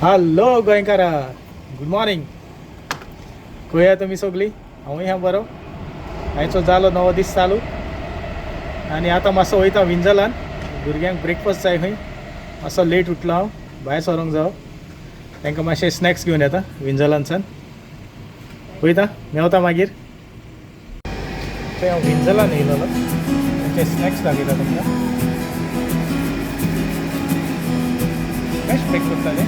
Hello गोंयकारा, good morning. खंय तुमी सगळी? हांवूय ह्या बरो. आयचो जालो नवो दीस चालू आनी आतां मातसो वयता विंजलान. भुरग्यांक ब्रेकफास्ट जाय खंय. मातसो लेट उठलो हांव, भायर सरोंक जावो. तांकां मातशे स्नॅक्स घेवन येता विंजलानसान. वयता मेवता मागीर. थंय हांव विंजलान येयलोलो, तांचे स्नॅक्स दाखयता तुमकां. बेस्ट ब्रेक करताले.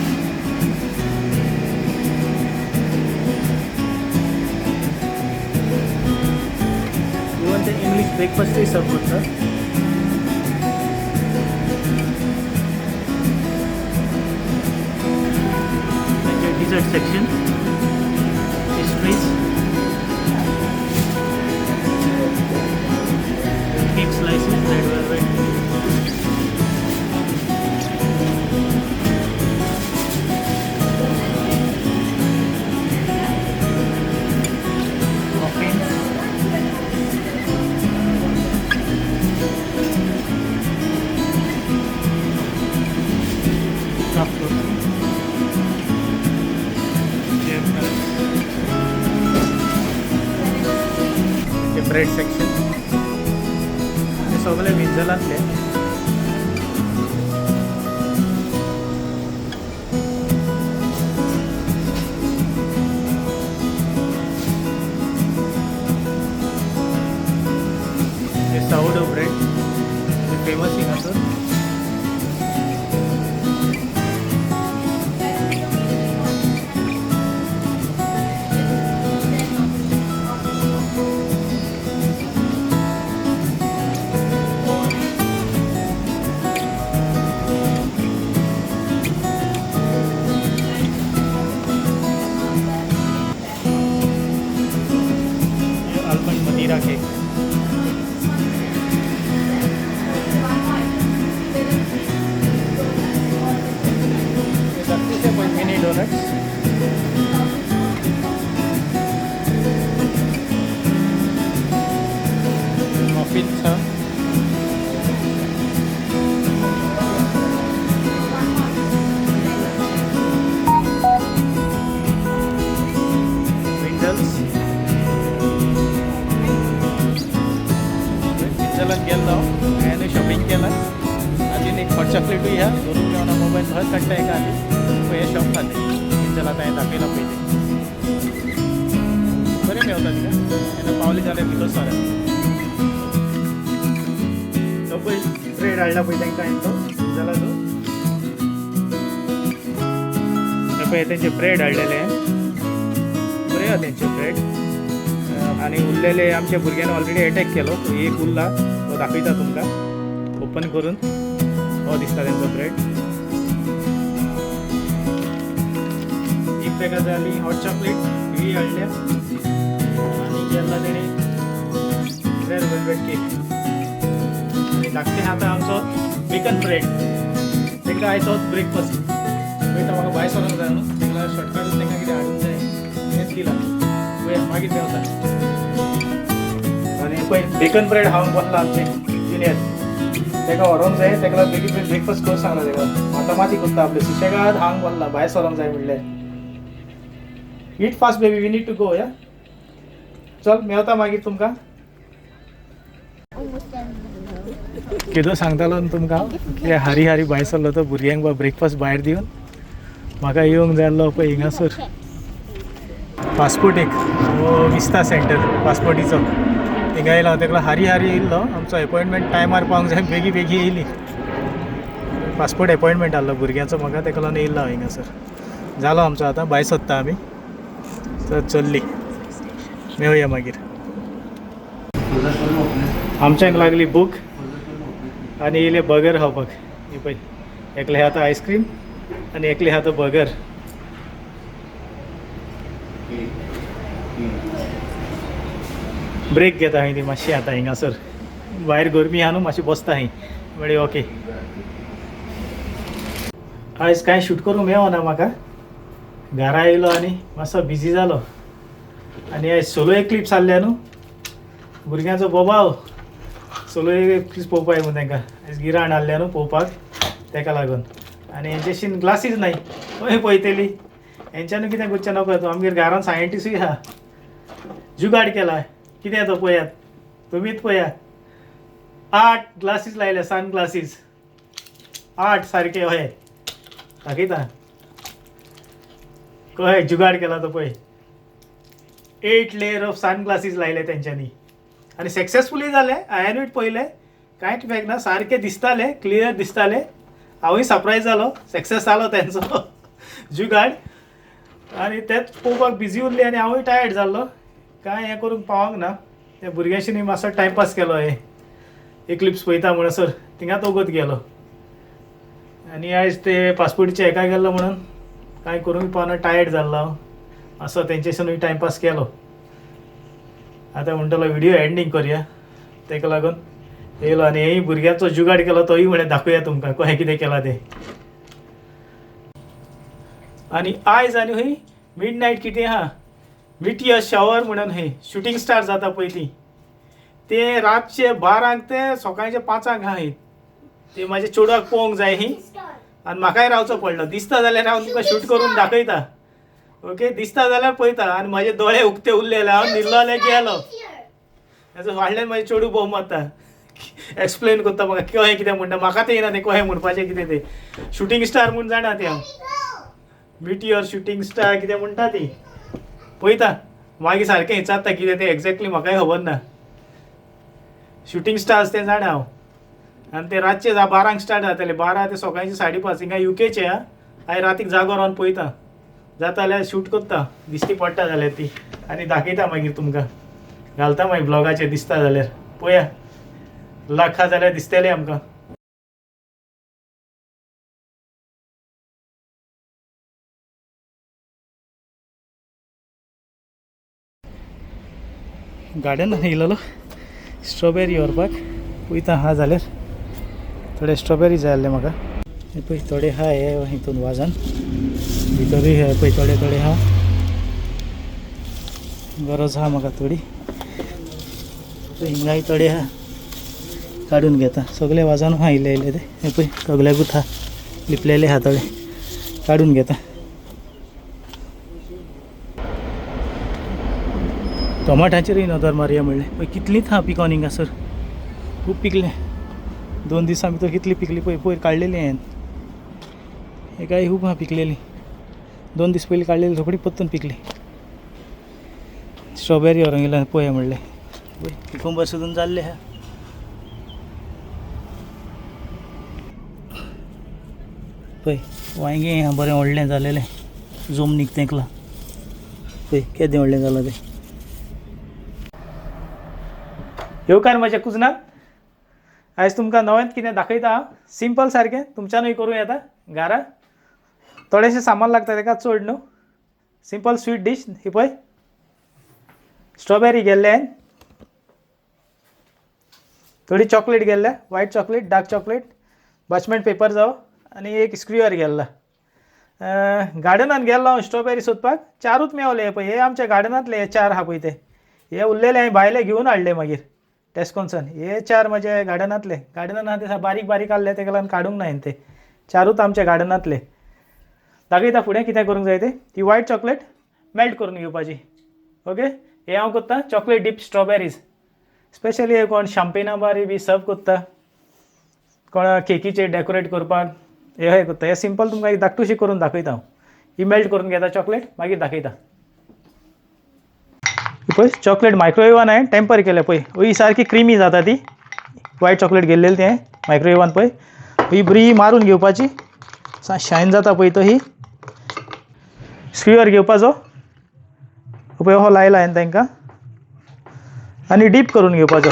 इवन ते इंग्लिश ब्रेकफास्टही सर्व करतात. Dessert section, pastries, cake slices, red velvet, muffins, cupcakes. Bread section हे सगळे विंजलांतले. हे सावडो ब्रेड फेमस हिंगासर. Almond Madeira cake. Mini donuts. Muffins हा. विंडल्स. गेलो आणि शॉपिंग केला. अजून एक हॉट चॉकलेटूय ह्या दोन घेऊन मोबाईल सहज काडटा एका आधी हे शॉप खाते. चला आता दाखयला पयलीं बरें मेवता तिका. तेन्ना पावली जाल्यार भितर सर तो पळय ब्रेड हाडला पळय तांकां हांवें तो जाला तो. पळय तेंचे ब्रेड हाडलेले बरे आहा तेंचे ब्रेड. आणि उरलेले आमच्या भुरग्यांनी ऑलरेडी अटॅक केलो. एक उरला तो दाखयता तुमकां ओपन करून. हो दिसता तेंचो ब्रेड. एक पॅका जाली हॉट चॉकलेट ही हाडल्या. आनी केला तेणे रेड वेलवेट केक. आनी धाकटे आतां आमचो बेकन ब्रेड. तांकां आयचो ब्रेकफास्ट. पळयता म्हाका भायर सरोंक जाय न्हू, ताका शॉर्टकट तांकां कितें हाडूंक जाय तेंच दिलां. पळया मागीर मेवता. आनी पळय बेकन ब्रेड खावंक बसला आमचे जुनियर. ताका व्हरोंक जाय, ताका बेगीन बेगीन ब्रेकफास्ट कर सांगला ताका. आतां माती करता आपले सुशेगाद हांग बसला. भायर सरोंक जाय म्हणल्यार. Eat fast baby, we need to go. या चल मेवता मागीर तुमकां. कितें सांगतालो न्हू तुमकां की हारी हारी भायर सरलो तो भुरग्यांक ब्रेकफास्ट भायर दिवन. म्हाका येवंक जाय आसलो पळय हिंगासर पासपोर्ट एक विस्ता सेंटर पासपोर्टीचो. थिंगा येयलो ताका हारी हारी येयल्लो. आमचो एपॉयंटमेंट टायमार पावंक जाय. बेगी बेगी येयली. पासपोर्ट एपॉयंटमेंट आहलो भुरग्यांचो म्हाका, ताका लागून येयल्लो हांव हिंगासर. जालो आमचो आतां भायर सरता आमी. तर चल्ली मेवया मागीर. आमच्यांक लागली बूक आनी येयले बर्गर खावपाक. हे पळय एकले आतां आयस्क्रीम आनी एकले आतां बर्गर. ब्रेक घेता हांवें ती मातशी आतां हिंगासर. भायर गरमी आहा न्हू, मातशी बसता हांवें. म्हणजे ओके आयज कांय शूट करूंक मेळना म्हाका. घरा येयलो आनी मातसो बिजी जालो. आनी आयज सोलो एक क्लिप्स हाडल्या न्हू. भुरग्यांचो बोबाव सोलो एक क्लिप्स पळोवपाक म्हणून तांकां आयज गिराण हाडल्या न्हू पळोवपाक. ताका लागून आनी हेंचेशी ग्लासीस नाय खंय पळयतली हेंच्यानू कितें करचें नकळो तूं आमगेर घरान सायंटिस्टूय आहा जुगाड केला कितें तो पळयात तुमीच पळयात 8 ग्लासीस लायल्या सन ग्लासीस 8 सारके हय दाखयता कळ्ळें जुगाड केला तो पळय 8 लेयर ऑफ सन ग्लासीस लायले तेंच्यांनी आनी सक्सेसफुली जाले हांवेंनूय पळयले कांयच फेक ना सारके दिसताले क्लियर दिसताले हांवूय सरप्रायज जालो सक्सेस जालो तेंचो जुगाड आनी तेच पळोवपाक बिजी उरली आनी हांवूय टायर्ड जाल्लो कांय हें करूंक पावोंक ना त्या भुरग्याशी मातसो टायमपास केलो हे इक्लिप्स पळयता म्हणसर थिंगाच वगत गेलो आनी आयज ते पासपोर्टीच्या हेका गेल्लो म्हणून कांय करूंक पावना टायर्ड जाल्लो हांव असो तेंचेसूनय टायमपास केलो आतां म्हणटलो व्हिडिओ एंडींग करुया ताका लागून येयलो आनी हेय भुरग्याचो जुगाड केलो तोय म्हणे दाखोवया तुमकां कशें कितें केलां तें आनी आयज आनी हय मिड नायट कितें आहा मिटियर शावर म्हणून हय शुटींग स्टार जाता पळय ती ते रातचे 12 ते सकाळचे 5 आहा ते म्हाज्या चेडवाक पळोवंक जाय ही आनी म्हाकाय रावचो पडलो दिसता जाल्यार हांव तुका शूट करून दाखयता ओके दिसता जाल्यार पळयता आनी म्हाजे दोळे उक्ते उरलेले हांव न्हिदलोले गेलो हेजो फाटल्यान म्हाजें चेडूं भोव मारता एक्सप्लेन करता म्हाका कशें कितें म्हणटा म्हाका तें येना तें कशें म्हणपाचें कितें तें शुटींग स्टार म्हूण जाणा तें हांव मिटियर शुटींग स्टार कितें म्हणटा ती पळयता मागीर सारकें विचारता कितें तें एक्झॅक्टली म्हाकाय खबर ना शुटींग स्टार्स तें जाणा हांव आनी ते रातचे 12 स्टार्ट जाताले 12 ते सकाळचे 5:30 हिंगा युकेचे हांवें रातीक जागो रावन पळयता जाता जाल्यार शूट करता दिश्टी पडटा जाल्यार ती आनी दाखयता मागीर तुमकां घालता मागीर ब्लॉगाचेर दिसता जाल्यार पळया लाखा जाल्यार दिसतलें आमकां गार्डनान येयलोलो स्ट्रॉबेरी व्हरपाक पळयता आहा जाल्यार थोडे स्ट्रॉबेरी जाय आसले म्हाका पळय थोडे आहा हे हितून वाजान भितरूय हे पळय थोडे थोडे आहा गरज आहा म्हाका थोडी हिंगाय थोडे आहा काडून घेता सगळे वाजान आहा इल्ले इल्ले ते हे पळय सगल्याकूच आहा लिपलेले आहा थोडे काडून घेता टोमाटाचेरूय नदर मारया म्हणलें पळय कितलींच आहा पिकोन हिंगा सर खूब पिकले 2 दिसां भितर कितली पिकली पळय पयर काडलेली हांवें हे काय खूब आहा पिकलेली 2 दीस पयलीं काडलेली रोखडी पत्तून पिकली स्ट्रॉबेरी व्हरोंक गेल्यार पळया म्हणलें पळय कुकुंबर सुद्दां जाल्ले आहा पळय वांयगें बरें व्हडलें जालेलें जमनीक तेंकलां पळय केदें व्हडलें जालां तें येवकार म्हज्या कुजनाक आयज तुमकां नव्यान कितें दाखयता सिंपल सारकें तुमच्यानूय करूं येता घरा थोडेशें सामान लागता ताका चड न्हू सिंपल स्वीट डीश ही पळय स्ट्रॉबेरी गेल्ले थोडी चॉकलेट गेल्ल्या व्हायट चॉकलेट डार्क चॉकलेट बचमेंट पेपर जावो आनी एक स्क्रिवर गेल्ला गार्डनान गेल्लो हांव स्ट्रॉबेरी सोदपाक 4च मेवले हे पळय हे आमच्या गार्डनांतले हे 4 आहा पळय ते हे उरलेले हांवें भायले घेवन हाडले मागीर टेस्कोनसान हे 4 म्हजे गार्डनांतले गार्डनान आहा ते बारीक बारीक आहले तेका लागून काडूंक ना हांवें ते 4च आमच्या गार्डनांतले दाखयता फुडें कितें करूंक जाय ते ती व्हायट चॉकलेट मेल्ट करून घेवपाची ओके हे हांव करता चॉकलेट डीप स्ट्रॉबेरीज स्पेशली हे कोण शॅम्पेना बारी बी सर्व करता कोण केकीचे डेकोरेट करपाक हे करता हे सिंपल तुमकां एक धाकटुशी करून दाखयता हांव ही मेल्ट करून घेता चॉकलेट मागीर दाखयता पळय चॉकलेट मायक्रोवेवान हांवें टेम्पर केलें पळय ही सारकी क्रिमी जाता ती व्हायट चॉकलेट गेल्लेली तें मायक्रोवेवान पळय ही बरी मारून घेवपाची शायन जाता पळय तो ही स्क्रिवर घेवपाचो पळय हो लायला हांवें तांकां आनी डीप करून घेवपाचो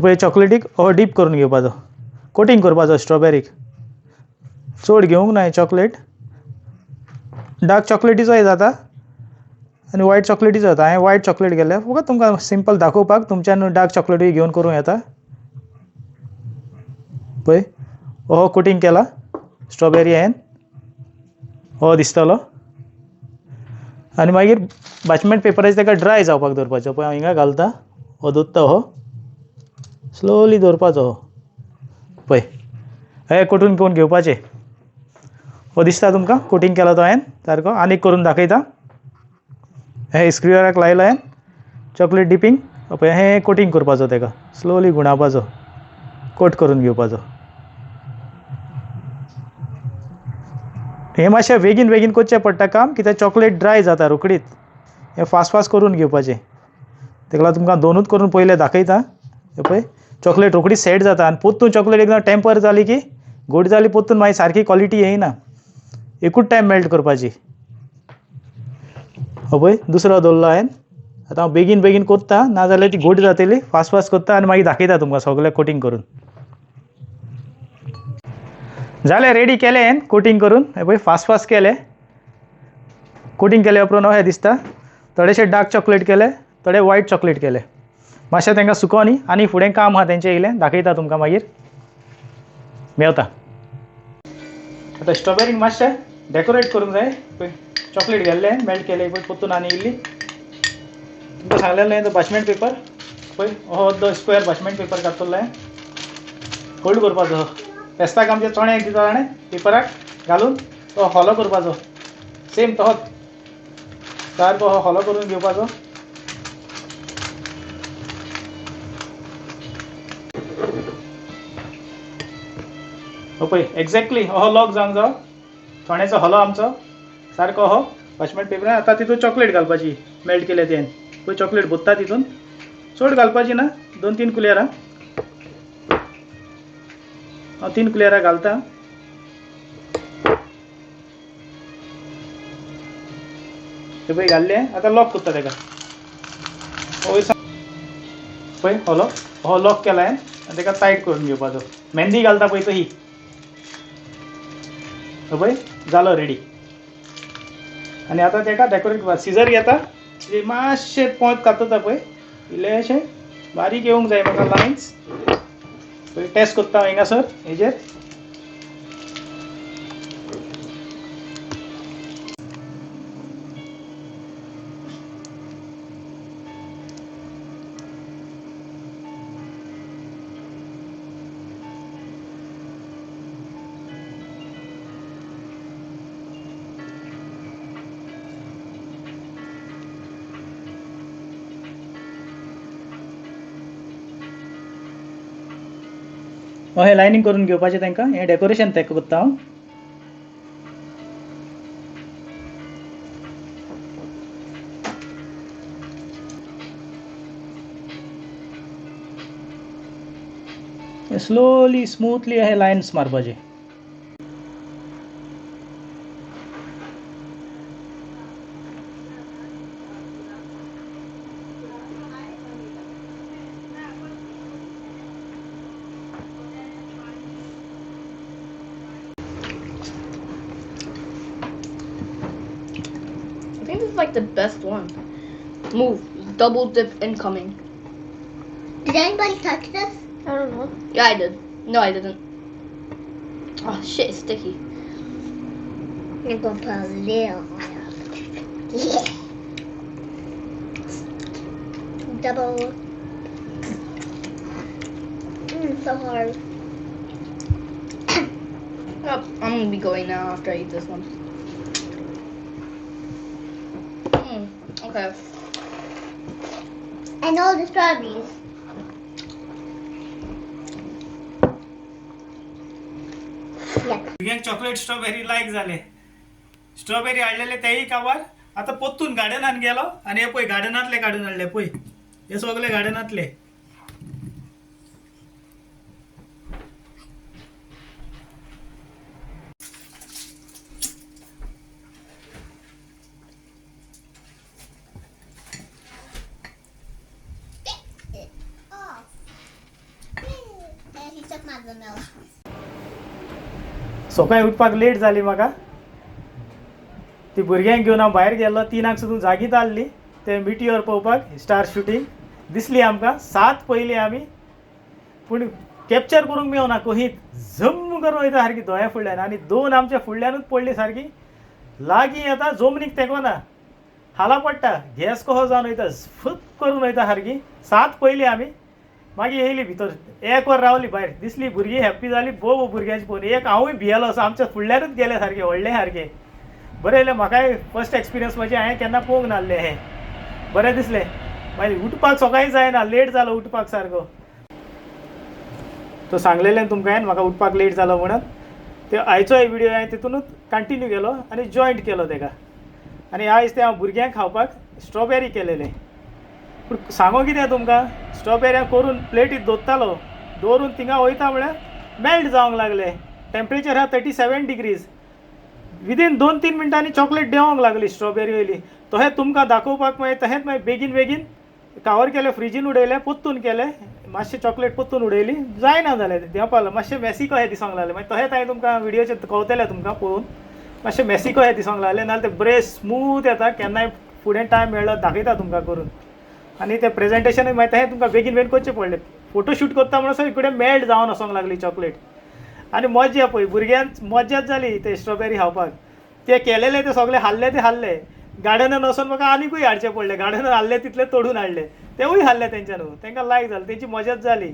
पळय चॉकलेटीक हो डीप करून घेवपाचो कोटींग करपाचो स्ट्रॉबेरीक चड घेवंक ना चॉकलेट डार्क चॉकलेटीचोय जाता आनी व्हायट चॉकलेटीचो जाता हांवें व्हायट चॉकलेट गेल्या फकत तुमकां सिंपल दाखोवपाक तुमच्यान डार्क चॉकलेटूय घेवन करूं येता पळय हो कोटींग केला स्ट्रॉबेरी हांवें हो दिसतलो आनी मागीर बाचमेंट पेपराचेर ताका ड्राय जावपाक दवरपाचो. पळय हांव हिंगा घालता हो दोत्तो हो स्लोली दवरपाचो हो पळय हे कोटून करून घेवपाचें. हो दिसता तुमकां कोटींग केला तो हांवें सारको. आनीक करून दाखयता. हे स्क्रिवराक लायला हांवें चॉकलेट डिपींग. पळय हे कोटींग करपाचो ताका स्लोली गुंडाळपाचो कोट करून घेवपाचो. हें मातशें बेगीन बेगीन करचें पडटा काम कित्याक चॉकलेट ड्राय जाता रोकडीच. हें फास्ट फास्ट करून घेवपाचें. तेका लागून तुमकां दोनूच करून पयलें दाखयता. हे पळय चॉकलेट रोकडीच सेट जाता आनी पोत्तून चॉकलेट एकदम टेम्पर जाली की गोड जाली पोत्तून मागीर सारकी क्वॉलिटी येयना. एकूच टायम मेल्ट करपाची. हो पळय दुसरो दवरलो हांवें. आतां हांव बेगीन बेगीन करता नाजाल्यार ती गोड जातली. फास्ट फास्ट करता आनी मागीर दाखयता तुमकां सगळें कोटींग करून. जालें रेडी केलें हांवें कोटींग करून. हे पळय फास्ट फास्ट केलें. कोटींग केले उपरांत हे दिसता थोडेशे डार्क चॉकलेट केले थोडे वायट चॉकलेट केले. मातशें तांकां सुकोवनी आनी फुडें काम आहा तेंचें येयलें दाखयता तुमकां मागीर मेवता. आतां स्ट्रॉबेरीक मातशें डेकोरेट करूंक जाय. पळय चॉकलेट घाल्लें मेल्ट केलें पळय पोत्तून आनी इल्ली. तुमकां सांगलेलें तो बाचमेंट पेपर पळय हो अर्दो स्क्वेअर बाचमेंट पेपर काडटलो हांवें. फोल्ड करपाचो फेस्ताक आमच्या चोण्याक दिता ताणें पेपराक घालून तो हॉलो करपाचो. सेम तोच सारको हो हॉलो करून घेवपाचो. हो पळय एक्झॅक्टली हो लॉक जावंक जाय. चोण्याचो हॉलो आमचो सारको हो बाचमेंट पेपरान. आतां तितून चॉकलेट घालपाची मेल्ट केले तें पळय चॉकलेट भरता तितून. चड घालपाची ना 2-3 कुलेरां. हांव 3 कुलेरां घालता. हे पळय घाल्लें. आतां लॉक करता ताका. पळय हो लॉक केला हांवें आनी ताका टायट करून घेवपाचो. मेहंदी घालता पळय तो ही. पळय जालो रेडी. आनी आतां ताका डेकोरेट करपा सिजर घेता मातशें पोंत कातता पळय इल्लेशें बारीक येवंक जाय म्हाका लायन्स. पळय टेस्ट करता हिंगासर हेजेर. हे लायनींग करून घेवपाचें तांकां. हें डेकोरेशन तेका करता हांव. स्लोली स्मूथली हे Lions मारपाचे. I think this is like the best one. Move. Double dip incoming. Did anybody touch this? I don't know. Yeah, I did. No, I didn't. Oh shit, it's sticky. I'm gonna put a little oil. Yeah. Double. So hard. Oh, I'm gonna be going now after I eat this one. Okay. And all the strawberries. भुरग्यांक chocolate strawberry लायक जाले. Strawberry हाडलेले तेय काबार. आतां पोत्तून गार्डनान गेलो आनी हे पळय गार्डनांतले काडून हाडले पळय. हे सगळे गार्डनांतले. He took my vanilla. सकाळी उठपाक लेट जाली म्हाका. ती भुरग्यांक घेवन हांव भायर गेल्लो 3 सुद्दां जागीच आसली ते मिटियोर पळोवपाक स्टार शूटिंग. दिसली आमकां 7 पयली आमी पूण कॅप्चर करूंक मेळना. कोहीत झम करून वयता सारकी दोळ्या फुडल्यान आनी 2 आमच्या फुडल्यानूच पडली सारकी लागीं येता जमनीक तेंकोना. हाला पडटा गॅस कहो जावन वयता फुक करून वयता सारकी 7 पयली आमी मागीर येयली भितर 1 वर रावली भायर दिसली भुरगीं हॅप्पी जाली भोव भुरग्यांची पळोवन एक हांवूय भियेलो असो आमच्या फुडल्यानूच गेले सारके व्हडले सारके बरें येयलें म्हाकाय फर्स्ट एक्सपिरियन्स म्हजें हांवें केन्ना पळोवंक नासलें हें बरें दिसलें मागीर उठपाक सकाळीं जायना लेट जालो उठपाक सारको तो सांगलेलें तुमकां हांवें म्हाका उठपाक लेट जालो म्हणून ते आयचोय व्हिडियो हांवें तितूनच कंटिन्यू केलो आनी जॉयंट केलो तेका आनी आयज ते हांव भुरग्यांक खावपाक स्ट्रॉबेरी केलेले पूण सांगो कितें तुमकां स्ट्रॉबेरी करून प्लेटीत दवरतालो दवरून थिंगा वयता म्हळ्यार मेल्ट जावंक लागले टेम्परेचर हा 37 डिग्रीज विदीन 2-3 मिनटांनी चॉकलेट देवंक लागली स्ट्रॉबेरी वयली तशें तुमकां दाखोवपाक मागीर तशेंच मागीर बेगीन बेगीन कावर केलें फ्रिजीन उडयलें पोत्तून केलें मातशें चॉकलेट पोत्तून उडयली जायना जालें देंवपाक मातशें मेसी कशें दिसोंक लागलें मागीर तशेंच हांवें तुमकां व्हिडियोचेर कळतलें तुमकां पळोवन मातशें मेसी कशें दिसोंक लागलें नाजाल्यार तें बरें स्मूथ येता केन्नाय फुडें टायम मेळ्ळो दाखयता तुमकां करून आनी तें प्रेजेंटेशनूय मागीर तशें तुमकां बेगीन बेगीन करचें पडलें फोटोशूट करता म्हणसर इकडे मेल्ट जावन वचोंक लागली चॉकलेट आनी मजा पळय भुरग्यांक मजाच जाली ते स्ट्रॉबेरी खावपाक ते केलेले ते सगळे हाडले गार्डनान वचून म्हाका आनीकूय हाडचें पडलें गार्डनान हाडले तितले तोडून हाडले तेवूय हाडले तेंच्यान तांकां लायक जालें तेंची मजाच जाली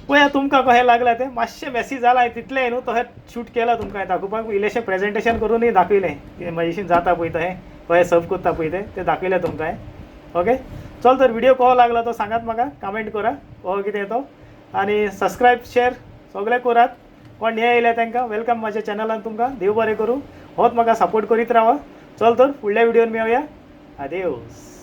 पळया तुमकां कशें लागलां तें मातशें मेसी जालां हांवें तितलें न्हू तशें शूट केलां तुमकां दाखोवपाक इल्लेशें प्रेजेंटेशन करूनय दाखयलें की म्हाजेशीं जाता पळय तशें कशें सर्व करता पळय तें दाखयलें तुमकां हांवें ओके चल तर व्हिडिओ कसो लागला तो सांगात म्हाका कमेंट करा हो कितें तो आनी सबस्क्रायब शेअर सगळें करात कोण हे येयले तांकां वेलकम म्हाज्या चॅनलान तुमकां देव बरें करूं होच म्हाका सपोर्ट करीत रावा चल तर फुडल्या व्हिडिओन मेळुया आदेवस